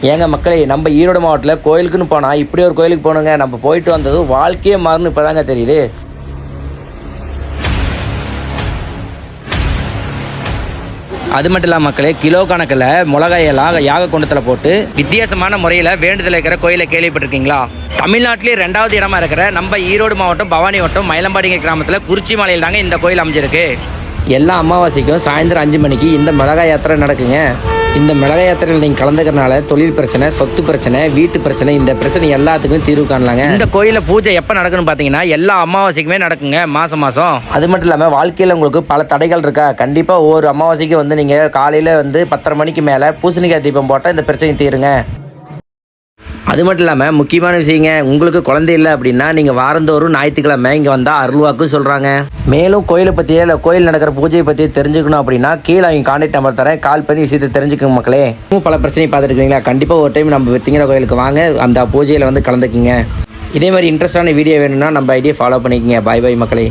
ஏங்க மக்களே, நம்ம ஈரோடு மாவட்டத்தில் கோயிலுக்குன்னு போனால் இப்படி ஒரு கோயிலுக்கு போகணுங்க. நம்ம போயிட்டு வந்ததும் வாழ்க்கையே மாறுன்னு இப்போ தாங்க தெரியுது. அது மட்டும் இல்லாமல் மக்களே, கிலோ கணக்கில் மிளகாயெல்லாம் யாக குண்டத்தில் போட்டு வித்தியாசமான முறையில் வேண்டுதல் இருக்கிற கோயிலை கேள்விப்பட்டிருக்கீங்களா? தமிழ்நாட்டிலே 2வது இடமா இருக்கிற நம்ம ஈரோடு மாவட்டம் பவானி வட்டம் மயிலம்பாடிங்கிற கிராமத்தில் குறிச்சி மலையில் தாங்க இந்த கோயில் அமைஞ்சிருக்கு. எல்லா அமாவாசைக்கும் சாயந்தரம் 5 மணிக்கு இந்த மிளகாய் யாத்திரை நடக்குங்க. இந்த மிளகாய் யாத்திரையில் நீங்கள் கலந்துக்கிறனால தொழில் பிரச்சனை, சொத்து பிரச்சனை, வீட்டு பிரச்சனை, இந்த பிரச்சனை எல்லாத்துக்கும் தீர்வு காணலாங்க. இந்த கோயிலில் பூஜை எப்போ நடக்குன்னு பார்த்தீங்கன்னா எல்லா அமாவாசைக்குமே நடக்குங்க, மாதம். அது மட்டும் இல்லாமல் வாழ்க்கையில் உங்களுக்கு பல தடைகள் இருக்கா? கண்டிப்பாக ஒவ்வொரு அமாவாசைக்கு வந்து நீங்கள் காலையில் வந்து 10:30 மணிக்கு மேலே பூசணிக்காய் தீபம் போட்டால் இந்த பிரச்சனை தீருங்க. அது மட்டும் இல்லாமல் முக்கியமான விஷயங்க, உங்களுக்கு குழந்தை இல்லை அப்படின்னா நீங்கள் வாரந்தோறும் ஞாயிற்றுக்கிழமை இங்கே வந்தால் அருள்வாக்கு சொல்கிறாங்க. மேலும் கோயிலை பற்றியே இல்லை கோயில் நடக்கிற பூஜையை பற்றி தெரிஞ்சுக்கணும் அப்படின்னா கீழே அவங்க கான்டாக்ட் நம்பர் தரேன், கால் பண்ணி விஷயத்தை தெரிஞ்சுக்கோங்க மக்களே. இன்னும் பல பிரச்சனை பார்த்துருக்கீங்களா? கண்டிப்பாக ஒரு டைம் நம்ம திங்கிற கோயிலுக்கு வாங்க, அந்த பூஜையில் வந்து கலந்துக்குங்க. இதே மாதிரி இன்ட்ரெஸ்டான வீடியோ வேணும்னா நம்ம ஐடியா ஃபாலோ பண்ணிக்கோங்க. பாய் பாய் மக்களே.